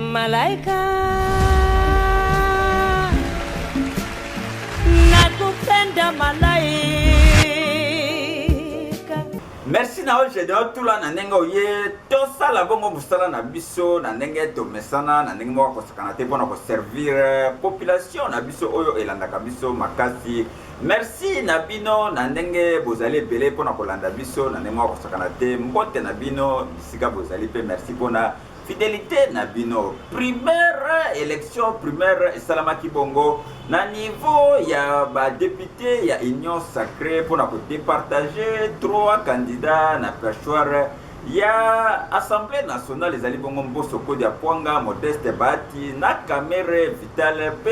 Malaika nakupenda malaika. Merci na oje de otula na ndenge oye tosala bongo musala na biso na ndenge tomesana na ndenge moko kosakana te mpona koservir population na biso oyo elandaka biso makasi. Merci na bino na ndenge bozali ebele mpona kolanda biso na ndenge moko kosakana te mbote na bino bisika bozali pe. Merci mpona fidélité na bino. Première élection primaire esalamaki bongo na niveau ya ba député ya Union Sacrée pour na départager 3 candidats na perchoir ya Assemblée nationale ezali bongo Mbosso Kodia Pwanga, Modeste Bahati na Kamere Vital P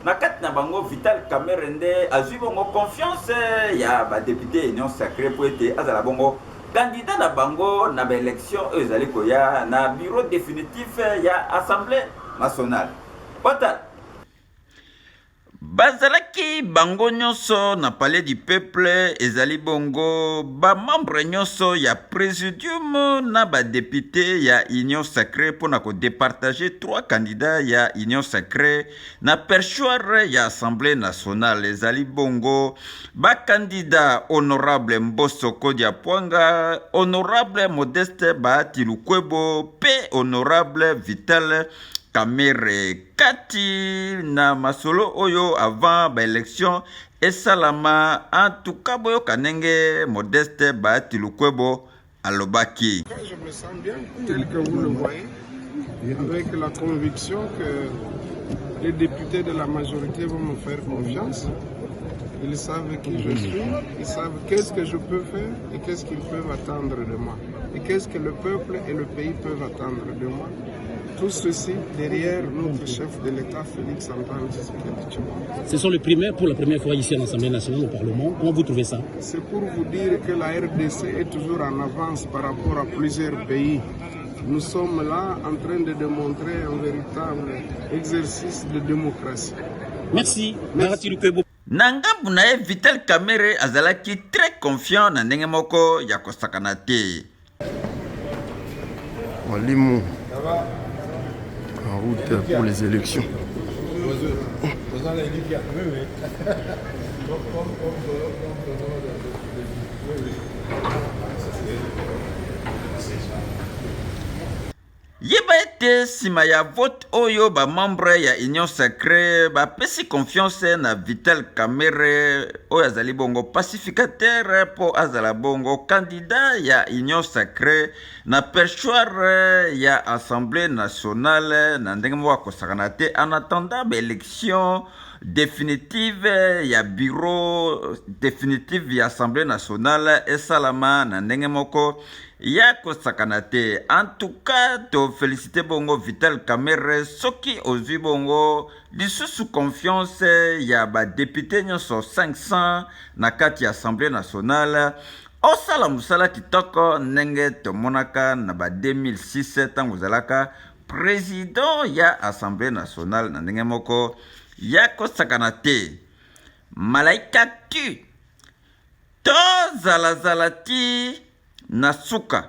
na kati na bango Vital Kamere nde azwi bongo confiance ya ba député Union Sacrée pour ete azala bongo candidat na bango na élection ezali koya na bureau définitif ya Assemblée nationale. Pata bazalaki bango nyonso na palais du peuple ezali bongo ba membre nyonso ya présidium na ba député ya Union Sacrée pour na ko départager 3 candidats ya Union Sacrée na perchoir ya Assemblée nationale ezali bongo ba candidat honorable Mbosso Kodia Pwanga, honorable Modeste Bahati Lukwebo, pe honorable Vital Kamere. Kati na masolo oyo avant ba élection esalama en tout cas boyo kanenge Modeste Bahati Lukwebo alobaki. Je me sens bien tel que vous le voyez, avec la conviction que les députés de la majorité vont me faire confiance. Ils savent qui je suis, ils savent qu'est-ce que je peux faire et qu'est-ce qu'ils peuvent attendre de moi. Et qu'est-ce que le peuple et le pays peuvent attendre de moi. Tout ceci derrière notre chef de l'État, Félix Antoine Tshisekedi. Ce sont les primaires pour la première fois ici à l'Assemblée nationale, au Parlement. Comment vous trouvez ça? C'est pour vous dire que la RDC est toujours en avance par rapport à plusieurs pays. Nous sommes là en train de démontrer un véritable exercice de démocratie. Merci. Nangambu na Vital Kamere azalaki très confiant na ndenge moko ya kosakana te. Mwalimu en route pour les élections. Yeba ete sima ya vote oyo ba membre ya Union Sacrée ba pesi confiance na Vital Kamere oyo azali bongo pacificateur po azala bongo candidat ya Union Sacrée na perchoir ya Assemblée nationale na ndenge moko kosakana te en attendant ba élection définitive ya bureau définitive ya Assemblée nationale esalama na ndenge moko ya kosakana te. En tout cas to félicité bongo Vital Kamere soki ozwi bongo lisusu confiance ya ba député nyonso 500 na kati ya Assemblée nationale osala musala kitoko ndenge tomonaka na ba 2006 tango ozalaka président ya Assemblée nationale na ndenge moko ya kosakana te. Malaika tu tozalazala ti Nasuka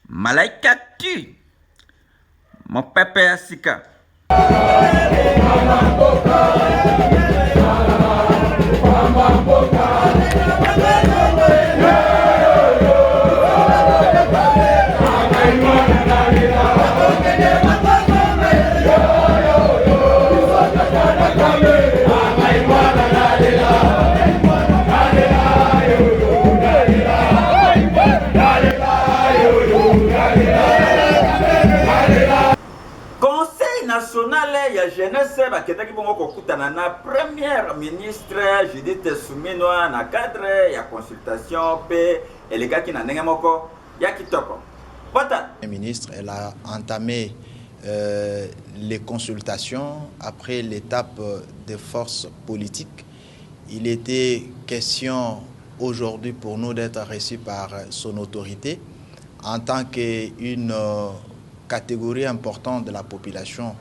malaika tu mopepe ya sika. Nationale ya jeunesse bakendaki bongo kokutana na première ministre Judith Suminwa na cadre ya consultation pe elekaki na ndenge moko ya kitoko. Pata ministre, elle a entamé les consultations après l'étape des forces politiques. Il était question aujourd'hui pour nous d'être reçus par son autorité en tant qu'une catégorie importante de la population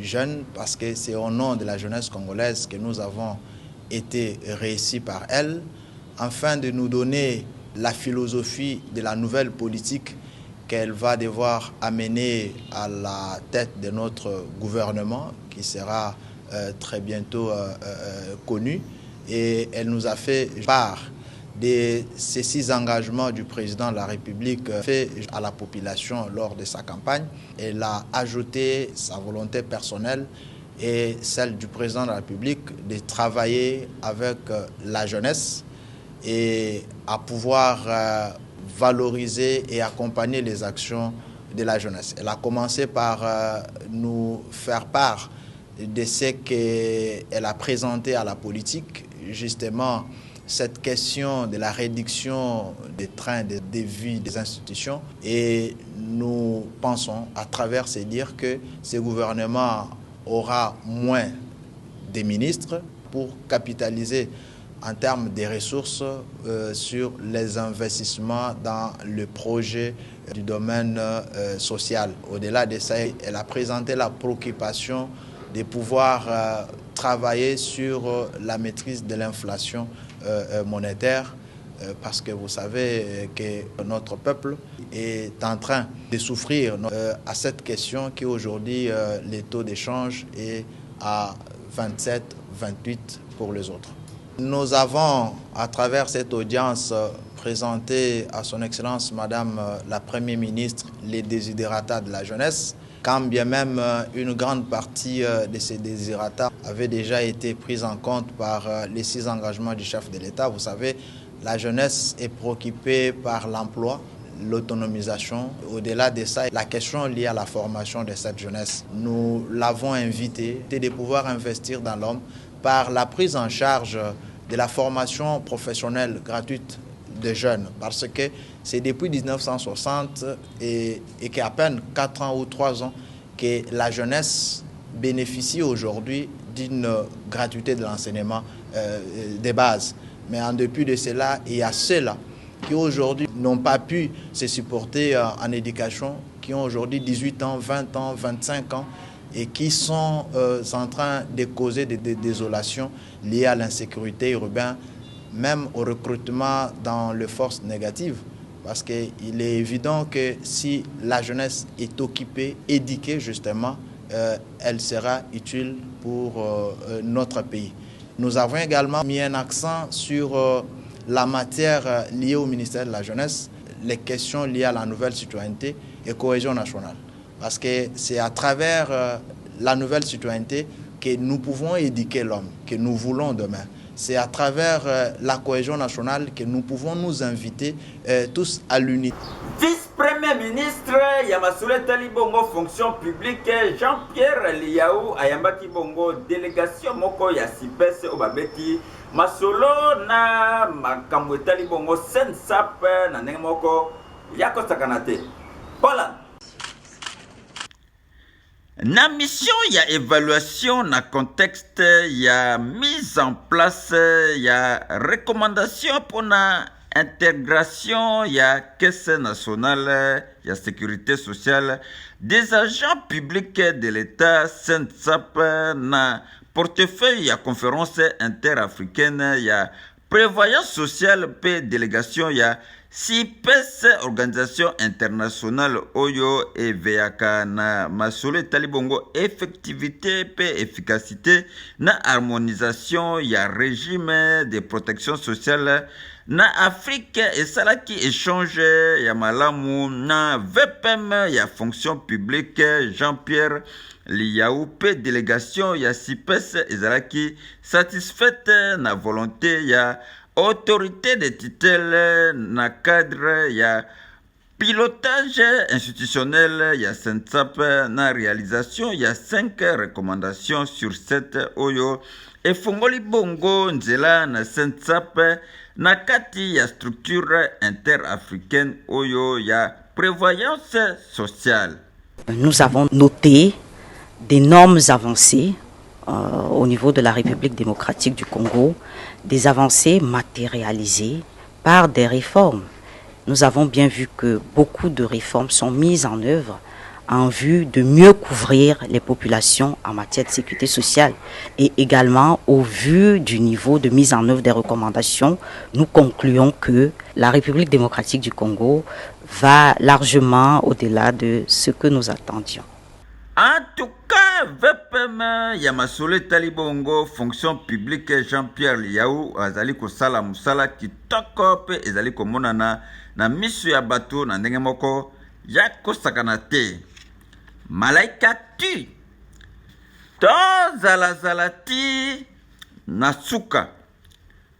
jeune, parce que c'est au nom de la jeunesse congolaise que nous avons été reçus par elle, afin de nous donner la philosophie de la nouvelle politique qu'elle va devoir amener à la tête de notre gouvernement, qui sera très bientôt connu. Et elle nous a fait part de ces 6 engagements du président de la République faits à la population lors de sa campagne. Elle a ajouté sa volonté personnelle et celle du président de la République de travailler avec la jeunesse et à pouvoir valoriser et accompagner les actions de la jeunesse. Elle a commencé par nous faire part de ce qu'elle a présenté à la politique, justement cette question de la réduction des trains de vie des institutions. Et nous pensons, à travers ces dires, que ce gouvernement aura moins de ministres pour capitaliser en termes de ressources sur les investissements dans le projet du domaine social. Au-delà de ça, elle a présenté la préoccupation de pouvoir travailler sur la maîtrise de l'inflation monétaire, parce que vous savez que notre peuple est en train de souffrir à cette question qui aujourd'hui, les taux d'échange est à 27, 28 pour les autres. Nous avons, à travers cette audience, présenté à son Excellence Madame la Première ministre les desiderata de la jeunesse, quand bien même une grande partie de ces desiderata avait déjà été prise en compte par les 6 engagements du chef de l'État. Vous savez, la jeunesse est préoccupée par l'emploi, l'autonomisation. Au-delà de ça, la question liée à la formation de cette jeunesse. Nous l'avons invité de pouvoir investir dans l'homme par la prise en charge de la formation professionnelle gratuite des jeunes, parce que c'est depuis 1960 et qu'à peine 4 ans ou 3 ans que la jeunesse bénéficie aujourd'hui d'une gratuité de l'enseignement de base. Mais en dépit de cela, il y a ceux-là qui aujourd'hui n'ont pas pu se supporter en éducation, qui ont aujourd'hui 18 ans, 20 ans, 25 ans, et qui sont en train de causer des désolations liées à l'insécurité urbaine, même au recrutement dans les forces négatives. Parce qu'il est évident que si la jeunesse est occupée, éduquée justement, elle sera utile pour notre pays. Nous avons également mis un accent sur la matière liée au ministère de la Jeunesse, les questions liées à la nouvelle citoyenneté et cohésion nationale. Parce que c'est à travers la nouvelle citoyenneté que nous pouvons éduquer l'homme, que nous voulons demain. C'est à travers la cohésion nationale que nous pouvons nous inviter tous à l'unité. Vice-premier ministre Yamassoule Talibongo fonction publique Jean-Pierre Liaou ayambaki bongo délégation moko ya CIPES obabeti masolo na makambo Talibongo sensap na ndenge moko yako sakanate. Voilà. Na mission ya évaluation na contexte ya mise en place ya recommandation pour na intégration ya caisse nationale ya sécurité sociale des agents publics de l'État SENSAP na portefeuille ya conférence interafricaine ya prévoyance sociale pe délégation ya CIPES, organisation internationale Oyo et VAK na Masole Talibongo effectivité pe efficacité na harmonisation ya régime de protection sociale na Afrique et salaki échange ya malamu na VPM ya fonction publique Jean-Pierre Liaou pe délégation ya CIPES ezalaki satisfaite na volonté ya autorité de tutelle na cadre ya pilotage institutionnel ya SENSAP na réalisation ya 5 recommandations sur 7 oyo efongoli bongo nzela na SENSAP na kati ya structure interafricaine oyo ya prévoyance sociale. Nous avons noté d'énormes avancées au niveau de la République démocratique du Congo, des avancées matérialisées par des réformes. Nous avons bien vu que beaucoup de réformes sont mises en œuvre en vue de mieux couvrir les populations en matière de sécurité sociale. Et également, au vu du niveau de mise en œuvre des recommandations, nous concluons que la République démocratique du Congo va largement au-delà de ce que nous attendions. En tout cas, VPM Yamasole Talibongo, fonction publique Jean-Pierre Liaou, azali ko sala musala kitoko pe ezali ko monana na misu ya bato na ndenge moko ya kosakana te. Malaika tu to zala ti na suka.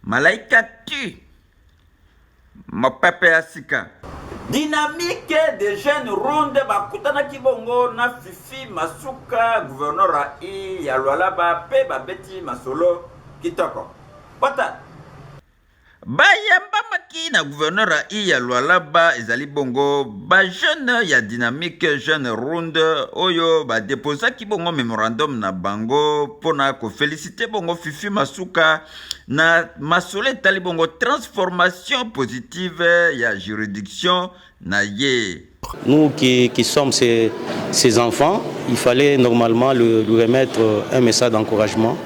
Malaika tu mopepe ya sika. Dynamique des jeunes ronde bakutana kibongo na Fifi Masuka gouverneur ya Lualaba pe babeti masolo kitoko. Bota bayamba maki na gouverneur ya Lualaba ezali bongo ba jeune ya dynamique jeune ronde oyo ba déposa kibongo memorandum na bango pona ko féliciter bongo Fifi Masuka na masolo etali bongo transformation positive ya juridiction na ye. Nous qui sommes ces enfants, il fallait normalement lui remettre un message d'encouragement.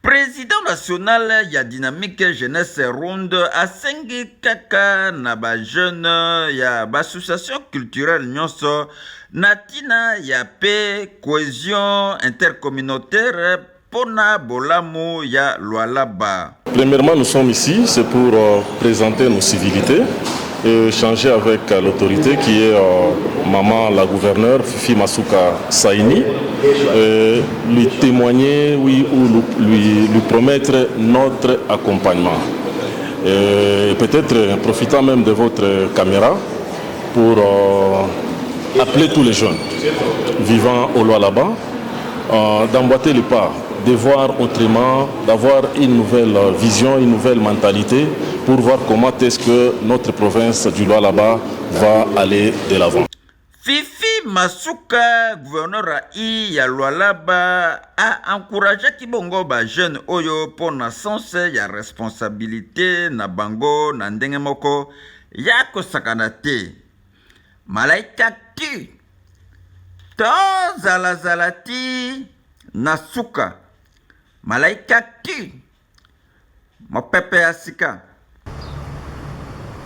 Président national ya dynamique jeunesse ronde asengi kaka na ba jeune ya ba association culturelle nyonso natina ya pe cohésion intercommunautaire pona bolamu ya Lualaba. Premièrement, nous sommes ici, c'est pour présenter nos civilités et échanger avec l'autorité qui est maman la gouverneure Fifi Masuka Saini, lui témoigner oui, ou lui promettre notre accompagnement. Peut-être profitant même de votre caméra pour appeler tous les jeunes vivant au Lualaba d'emboîter le pas, de voir autrement, d'avoir une nouvelle vision, une nouvelle mentalité pour voir comment est-ce que notre province du Lualaba va aller de l'avant. Fifi Masuka, gouverneur ya Lualaba, a encouragé kibongo ba jeune oyo pona sens ya responsabilité na bango na ndenge moko ya kosakana te. Malaika tu to zalati na suka. Malaika tu mopepe ya sika.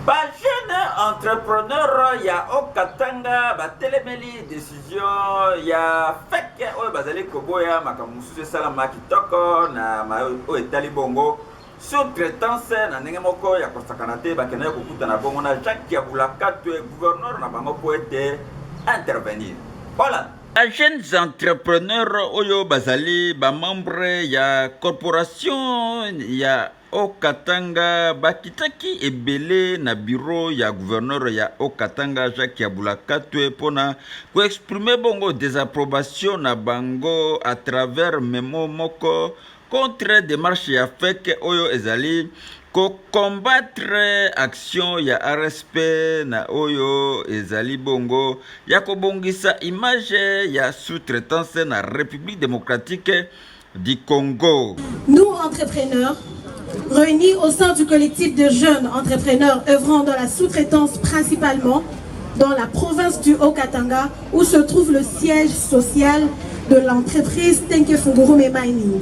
Ba jeune entrepreneur ya Okatanga ba telemeli décision ya feke oyo bazali koboya makamusu salama kitoko na o etali bongo sous-traitance na ndenge moko ya kosakana te bakena kokuta na bongo na Jacques Yabulakatwe gouverneur na bango po ete intervenir. Voilà. Les jeunes entrepreneurs oyo bazali ba membre ya corporation ya Okatanga bakitaki ebele na bureau ya gouverneur ya Okatanga Jacques Yabulakatwe pona ko exprimer bongo désapprobation na bango à travers memo moko contre démarche ya fake oyo ezali ko combattre action ya RSP na oyo ezali bongo ya ko bongisa image ya sous-traitance na République démocratique du Congo. Nous, entrepreneurs, réunis au sein du collectif de jeunes entrepreneurs œuvrant dans la sous-traitance principalement dans la province du Haut-Katanga où se trouve le siège social de l'entreprise Tenke Fungurume Mining,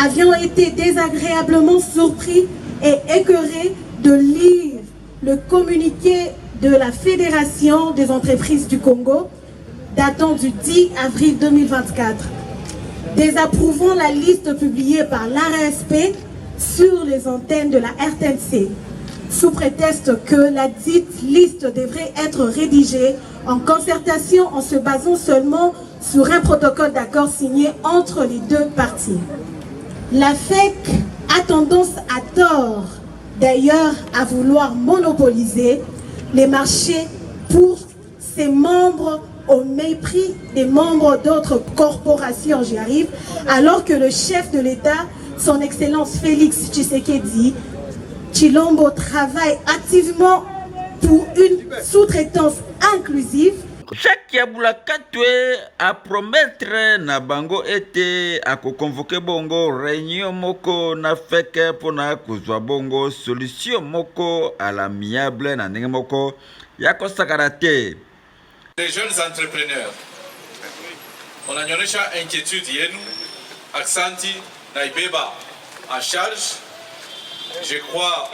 avions été désagréablement surpris et écœurés de lire le communiqué de la Fédération des entreprises du Congo datant du 10 avril 2024, désapprouvant la liste publiée par l'ARSP sur les antennes de la RTNC, sous prétexte que la dite liste devrait être rédigée en concertation en se basant seulement sur un protocole d'accord signé entre les deux parties. La FEC a tendance à tort, d'ailleurs, à vouloir monopoliser les marchés pour ses membres au mépris des membres d'autres corporations, j'y arrive, alors que le chef de l'État, son Excellence Félix Tshisekedi Tshilombo, travaille activement pour une sous-traitance inclusive. Jacques Yabulakatwe a promettre na bango ete a convoquer bongo réunion moko na feke pona kozwa bongo solution moko à l'amiable na ndenge moko ya kosakana te. Les jeunes entrepreneurs Unanionyesha inquiétude yenu. Aksanti naibeba en charge. Je crois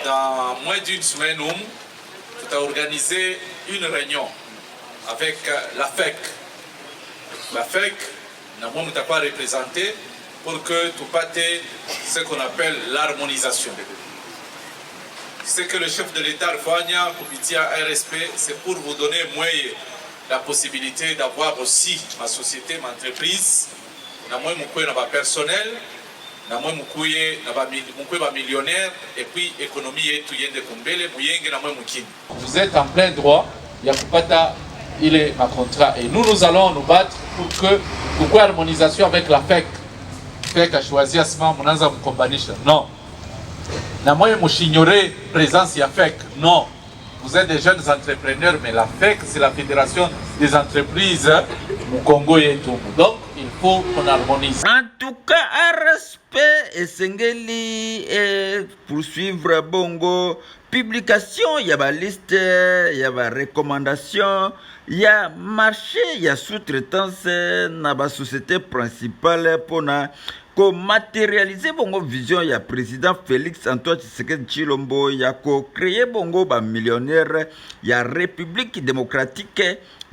dans moins d'une semaine, tu as organisé une réunion avec la FEC. La FEC n'a pas représenté pour que tu pâtes ce qu'on appelle l'harmonisation. Ce que le chef de l'État, Fania, Kupitia RSP, c'est pour vous donner moi la possibilité d'avoir aussi ma société, ma entreprise, ma personnel, ma millionnaire, et puis économie Vous êtes en plein droit, Yakupata, il est ma contrat, et nous allons nous battre pour que, pourquoi harmonisation avec la FEC. FEC a choisi à ce moment, non. Namoye mouchignorer présence ya FEC. Non. Vous êtes des jeunes entrepreneurs, mais la FEC, c'est la Fédération des entreprises au Congo et tout. Donc, il faut qu'on harmonise. En tout cas, un respect et Sengeli et poursuivre Bongo. Publication, il y a ma liste, il y a ma recommandation, il y a marché, il y a sous-traitance dans la société principale pour matérialiser bongo vision ya président Félix Antoine Tshisekedi Tshilombo ya créer bongo ba millionnaire ya République démocratique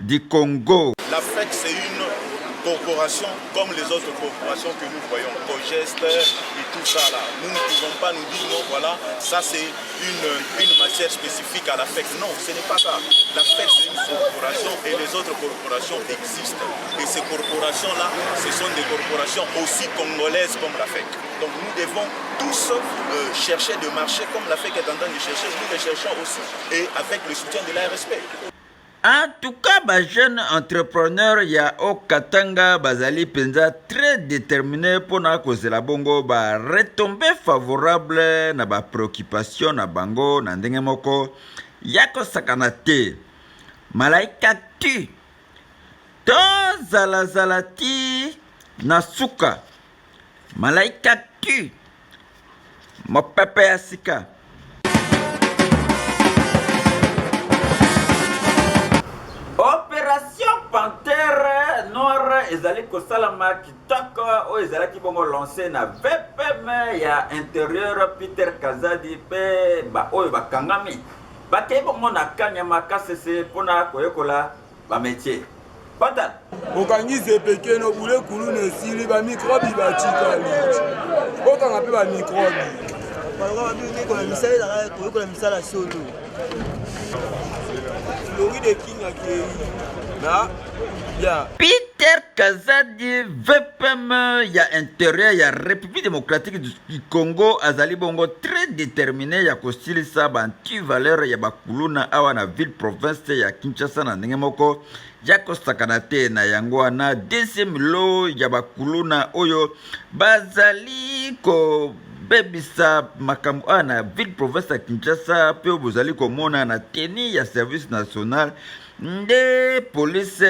du Congo. La FEC c'est une corporation comme les autres corporations que nous voyons, Cogest et tout ça là. Nous ne pouvons pas nous dire non, voilà, ça c'est une matière spécifique à la FEC. Non, ce n'est pas ça. La FEC c'est une corporation et les autres corporations existent. Et ces corporations-là, ce sont des corporations aussi congolaises comme la FEC. Donc nous devons tous chercher de marcher comme la FEC est en train de chercher. Nous les cherchons aussi et avec le soutien de l'ARSP. En tout cas, les jeunes entrepreneurs ya au Katanga bazali penza très déterminés pour na cause la bongo ba retomber favorable na ba préoccupation na bango na ndenge moko yako sakanate malaika tu to zalazalati na suka malaika tu mopepe ya sika. Opération Panthère Noire ezali kosalama kitoko o ezali ki bongo lancé na VPM ya intérieur Peter Kazadi pe ba oyo bakangami bakei bongo na Kanyama KCC pona koyekola ba métier. Pata okangize peke no bule kulu ne sili ba microbe ba chikali okanga pe ba microbe ba bi ko na misala ko na misala solo Peter Kazadi VPM ya intérieur ya République démocratique du Congo azali bongo très déterminé ya kosilisa banti valeur ya bakuluna awa na ville province ya Kinshasa na ndenge moko ya kosakana te na yango na deuxième lot ya bakuluna oyo bazali ko bebisa makambo na ville province ya Kinshasa pe bozali komona na teni ya service national nde police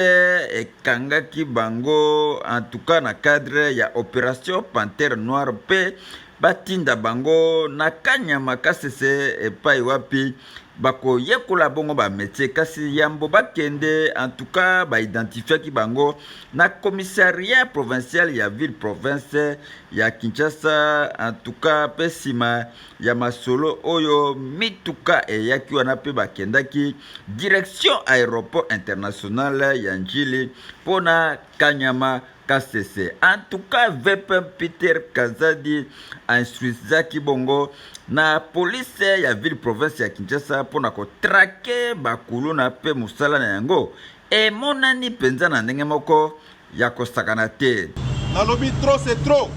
ekangaki bango en tout cas na cadre ya opération Panthère Noire pe batinda bango na Kanyama KCC epai wapi bako yekola bongo ba métier kasi yambo bakende en tout cas ba identifier ki bango na commissariat provincial ya ville province ya Kinshasa en tout cas pesima ya masolo oyo mituka eyaki wana pe bakendaki direction aéroport international ya Njili pona Kanyama KCC. En tout cas, VPM Peter Kazadi instruisaki bongo na police ya ville province ya Kinshasa pona ko traquer bakulu na pe musala na yango e monani penza na ndenge moko ya kosakana te. Alobi trop c'est trop.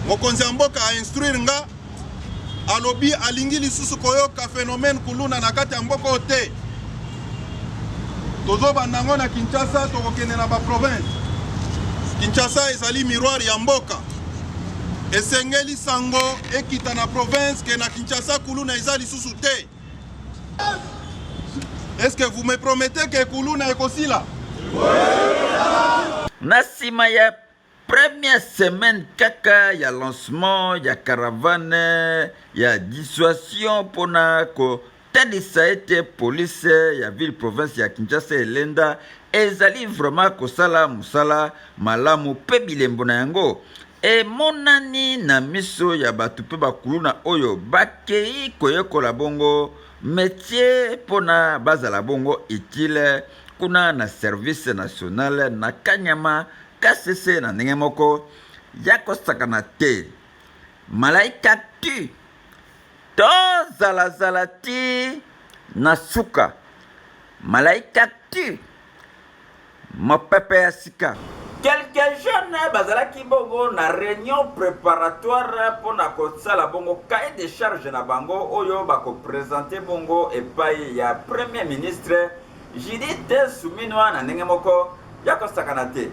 Mokonzi mboka a instruire nga alobi alingi lisusu koyoka phénomène kuluna na kati ya mboka te. Tozo bandango na Kinshasa tokokende na ba province. Kinshasa ezali miroir ya mboka. Esengeli sango ekita na province ke na Kinshasa kuluna ezali susu te. Est-ce que vous me promettez que kuluna ekosila? Nasima ya première semaine kaka ya lancement ya caravane ya dissuasion pona ko tandisa ete police ya ville province ya Kinshasa elenda ezali vraiment kosala musala malamu pe bilembo na yango emonani na miso ya bato pe bakulu na oyo bakei koyekola bongo métier pona bazala bongo utile kuna na service national na kanyama kasese na ndenge moko ya kosakana te malaika tu to zalazala ti na suka malaika tu mopepe ya sika. Quelques jeunes bazalaki bongo na réunion préparatoire pour na kosala bongo cahier de charge na bango oyo bako présenter bongo epai ya premier ministre Judith Suminwa na ndenge moko ya kosakana te.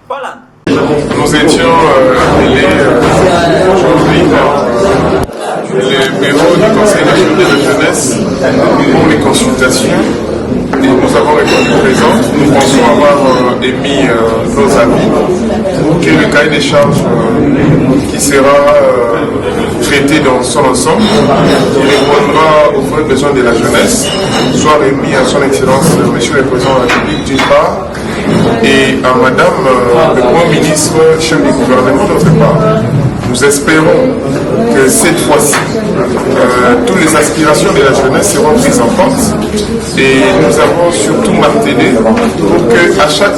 Poland. Nous étions appelés aujourd'hui le bureau du Conseil national de la jeunesse pour les consultations. Et nous avons répondu présent. Nous pensons avoir émis nos avis pour que le cahier des charges qui sera traité dans son ensemble, qui répondra aux vrais besoins de la jeunesse, soit remis à son excellence Monsieur le Président de la République d'une part, et à Madame le Premier ministre, chef du gouvernement d'autre part. Nous espérons que cette fois-ci, toutes les aspirations de la jeunesse seront prises en compte et nous avons surtout martelé pour qu'à chaque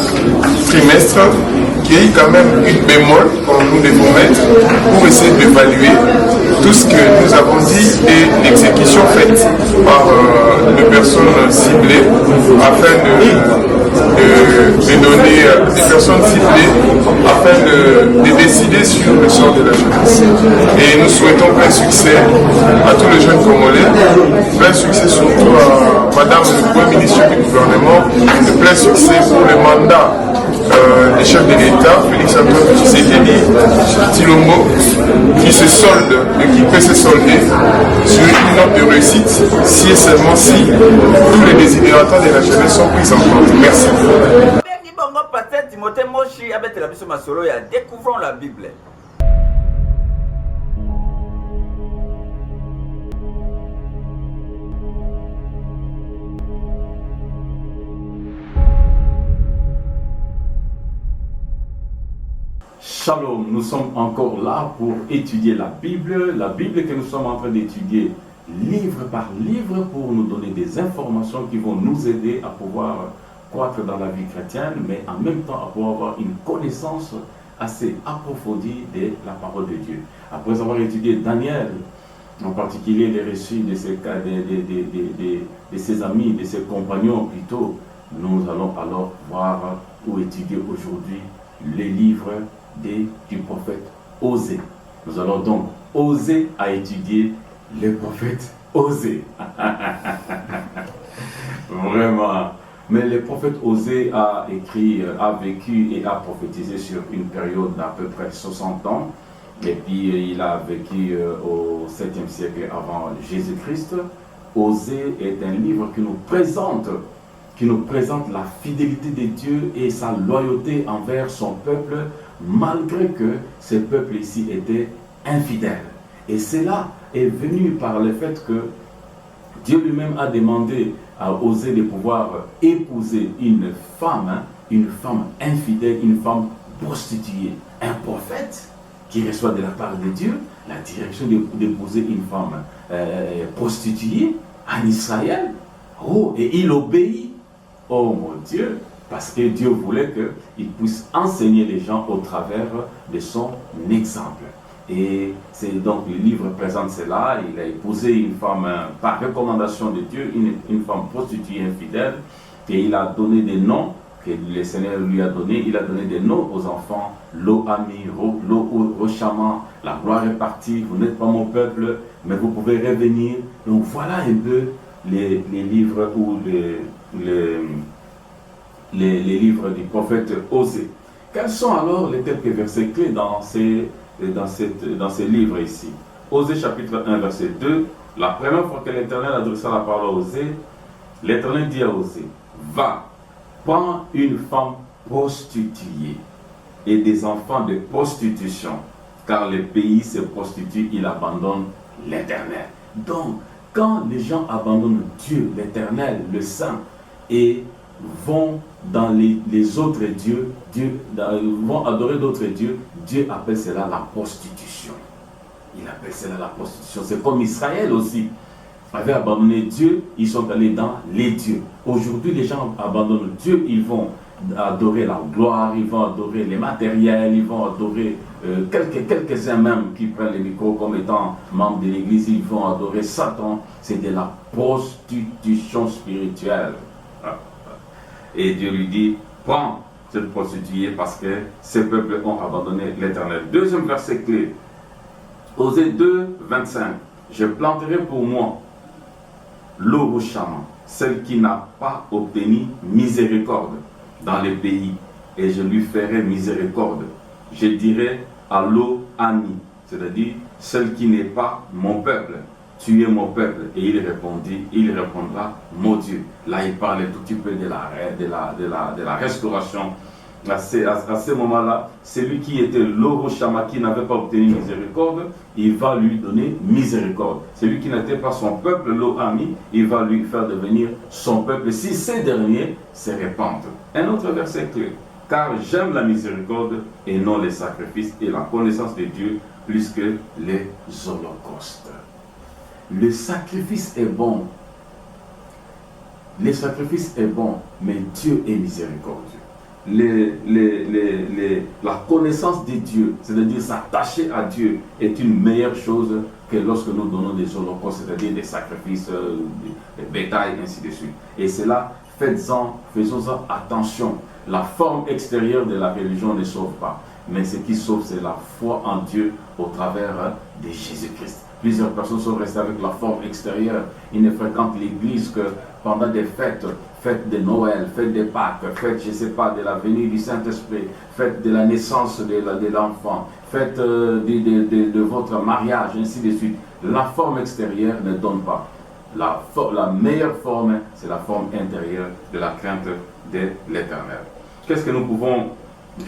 trimestre, qu'il y ait quand même une bémol qu'on nous devons mettre pour essayer d'évaluer tout ce que nous avons dit et l'exécution faite par les personnes ciblées afin de donner des personnes ciblées afin de décider sur le sort de la jeunesse. Et nous souhaitons plein succès à tous les jeunes Congolais, plein succès surtout à Madame le Premier ministre du gouvernement, et plein succès pour le mandat des chefs de l'État, Félix Antoine Tshisekedi Tshilombo, qui se solde et qui peut se solder sur une note de réussite si et seulement si tous les désidérateurs de la jeunesse sont pris en compte. Merci. Découvrons la Bible. Shalom, nous sommes encore là pour étudier la Bible que nous sommes en train d'étudier livre par livre pour nous donner des informations qui vont nous aider à pouvoir croître dans la vie chrétienne, mais en même temps à pouvoir avoir une connaissance assez approfondie de la parole de Dieu. Après avoir étudié Daniel, en particulier les récits de ses amis, de ses compagnons plutôt, nous allons alors voir ou étudier aujourd'hui les livres du prophète Osée. Nous allons donc oser à étudier les prophètes Osée. Vraiment. Mais le prophète Osée a écrit, a vécu et a prophétisé sur une période d'à peu près 60 ans. Et puis il a vécu au 7e siècle avant Jésus-Christ. Osée est un livre qui nous présente la fidélité de Dieu et sa loyauté envers son peuple, malgré que ce peuple ici était infidèle. Et cela est venu par le fait que Dieu lui-même a demandé à Osée de pouvoir épouser une femme infidèle, une femme prostituée. Un prophète qui reçoit de la part de Dieu la direction d'épouser une femme prostituée en Israël. Oh, et il obéit. Oh mon Dieu, parce que Dieu voulait qu'il puisse enseigner les gens au travers de son exemple. Et c'est donc le livre présente cela. Il a épousé une femme par recommandation de Dieu, une femme prostituée infidèle, et il a donné des noms que le Seigneur lui a donné. Il a donné des noms aux enfants: Lo-Ami, Lo-Shama, la gloire est partie, vous n'êtes pas mon peuple, mais vous pouvez revenir. Donc voilà un peu les livres ou les livres du prophète Osée. Quels sont alors les quelques versets clés dans ces livres ici? Osée chapitre 1 verset 2, la première fois que l'Éternel adressa la parole à Osée, l'Éternel dit à Osée: va, prends une femme prostituée et des enfants de prostitution, car le pays se prostitue, il abandonne l'Éternel. Donc, quand les gens abandonnent Dieu, l'Éternel, le Saint, et vont dans les autres dieux, vont adorer d'autres dieux, Dieu appelle cela la prostitution. Il appelle cela la prostitution. C'est comme Israël aussi avait abandonné Dieu, ils sont allés dans les dieux. Aujourd'hui, les gens abandonnent Dieu, ils vont adorer la gloire, ils vont adorer les matériels, ils vont adorer quelques-uns même qui prennent les micros comme étant membres de l'église, ils vont adorer Satan. C'est de la prostitution spirituelle. Et Dieu lui dit, prends cette prostituée parce que ces peuples ont abandonné l'Éternel. Deuxième verset clé, Osée 2, 25. Je planterai pour moi l'Oroshama, celle qui n'a pas obtenu miséricorde dans les pays, et je lui ferai miséricorde. Je dirai à l'O-Ami, c'est-à-dire celle qui n'est pas mon peuple. Tu es mon peuple. Et il répondra, mon Dieu. Là, il parle tout petit peu de la restauration. À ce moment-là, celui qui était l'Oroshama, qui n'avait pas obtenu miséricorde, il va lui donner miséricorde. Celui qui n'était pas son peuple, l'O-Ami, il va lui faire devenir son peuple si ces derniers se répandent. Un autre verset clé. Car j'aime la miséricorde et non les sacrifices et la connaissance de Dieu plus que les holocaustes. Le sacrifice est bon. Le sacrifice est bon, mais Dieu est miséricordieux. La connaissance de Dieu, c'est-à-dire s'attacher à Dieu, est une meilleure chose que lorsque nous donnons des holocaustes, c'est-à-dire des sacrifices, des bétails, ainsi de suite. Et cela, faisons-en attention. La forme extérieure de la religion ne sauve pas, mais ce qui sauve, c'est la foi en Dieu au travers de Jésus-Christ. Plusieurs personnes sont restées avec la forme extérieure. Ils ne fréquentent l'église que pendant des fêtes, fête de Noël, fête de Pâques, fête, je ne sais pas, de la venue du Saint-Esprit, fête de la naissance de l'enfant, fête de votre mariage, ainsi de suite. La forme extérieure ne donne pas. La meilleure forme, c'est la forme intérieure de la crainte de l'Éternel. Qu'est-ce que nous pouvons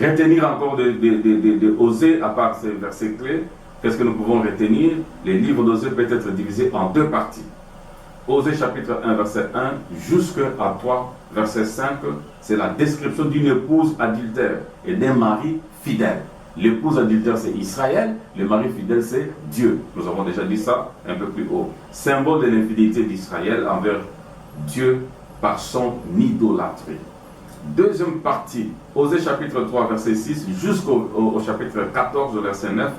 retenir encore de Osée, à part ces versets clés? Qu'est-ce que nous pouvons retenir? Les livres d'Osée peuvent être divisés en deux parties. Osée chapitre 1, verset 1, jusqu'à 3, verset 5, c'est la description d'une épouse adultère et d'un mari fidèle. L'épouse adultère, c'est Israël, le mari fidèle, c'est Dieu. Nous avons déjà dit ça un peu plus haut. Symbole de l'infidélité d'Israël envers Dieu par son idolâtrie. Deuxième partie, Osée chapitre 3, verset 6, jusqu'au chapitre 14, verset 9,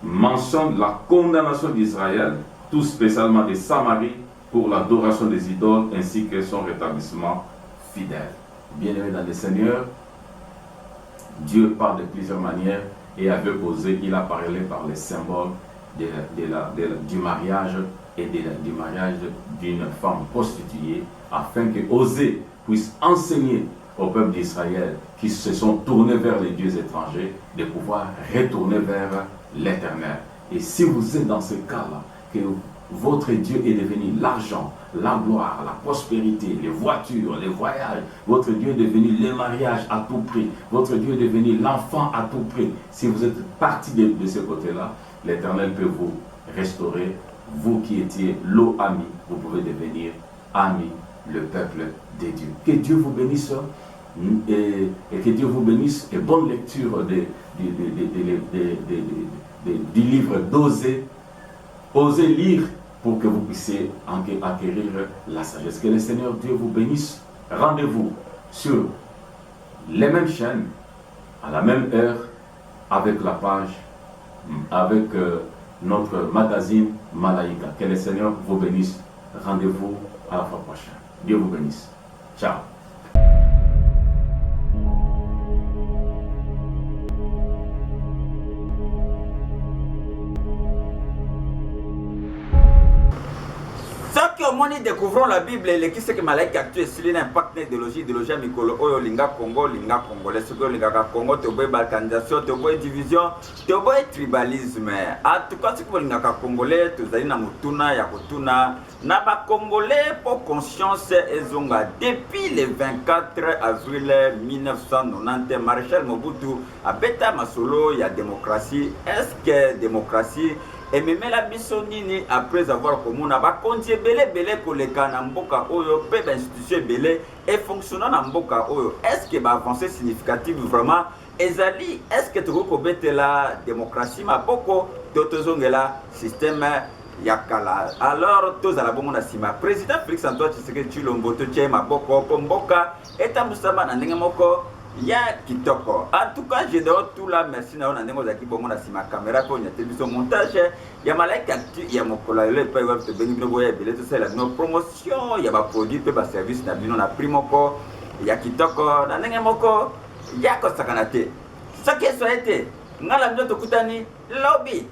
mentionne la condamnation d'Israël, tout spécialement de Samarie, pour l'adoration des idoles ainsi que son rétablissement fidèle. Bien-aimés dans le Seigneur, Dieu parle de plusieurs manières et avec Osée, il a parlé par les symboles du mariage et du mariage d'une femme prostituée afin que Osée puisse enseigner au peuple d'Israël qui se sont tournés vers les dieux étrangers de pouvoir retourner vers l'Éternel. Et si vous êtes dans ce cas-là, que votre Dieu est devenu l'argent, la gloire, la prospérité, les voitures, les voyages, votre Dieu est devenu le mariage à tout prix, votre Dieu est devenu l'enfant à tout prix. Si vous êtes parti de ce côté-là, l'Éternel peut vous restaurer. Vous qui étiez l'O-Ami, vous pouvez devenir ami, le peuple de Dieu. Que Dieu vous bénisse et que Dieu vous bénisse et bonne lecture du livre d'Osée. Osez lire pour que vous puissiez acquérir la sagesse. Que le Seigneur Dieu vous bénisse. Rendez-vous sur les mêmes chaînes, à la même heure, avec la page, avec notre magazine Malaïka. Que le Seigneur vous bénisse. Rendez-vous à la fois prochaine. Dieu vous bénisse. Ciao. Découvrons la Bible et qui c'est que Malaïka actuel sur l'impact d'idéologie mikolo oyo linga Congo linga congolais ce que linga Congo te boy balkanisation te boy division te boy tribalisme en tout cas ce que linga congolais te zali na mutuna ya kotuna na ba congolais pour conscience ezonga depuis le 24 avril 1990 Maréchal Mobutu a beta masolo ya démocratie. Est-ce que démocratie et même la bisonini après avoir comme on a ba konti belé koleka na mboka oyo pe ba institution belé et fonctionnant na mboka oyo est-ce que ba avancée significative vraiment ezali est-ce que tu recobete la démocratie maboko totozongela système yakala alors tous à la bonne sima président Félix Antoine Tshisekedi Tshilombo to tshema boko pomboka eta musama na ndenge moko ya kitoko. En tout cas, je donne tout la merci na on ndenge zaki bongo na sima caméra ko nyate biso montage ya malaika ya mokola le pa wa te bengi no ya bele to sala no promotion ya ba produit pe ba service na bino na primoko ya kitoko na ndenge moko ya ko sakanate. Ce qui soit été ngala ndoto kutani lobby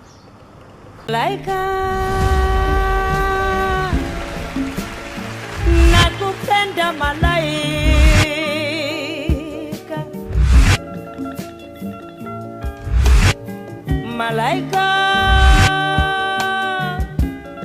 Malaika nakupenda malaika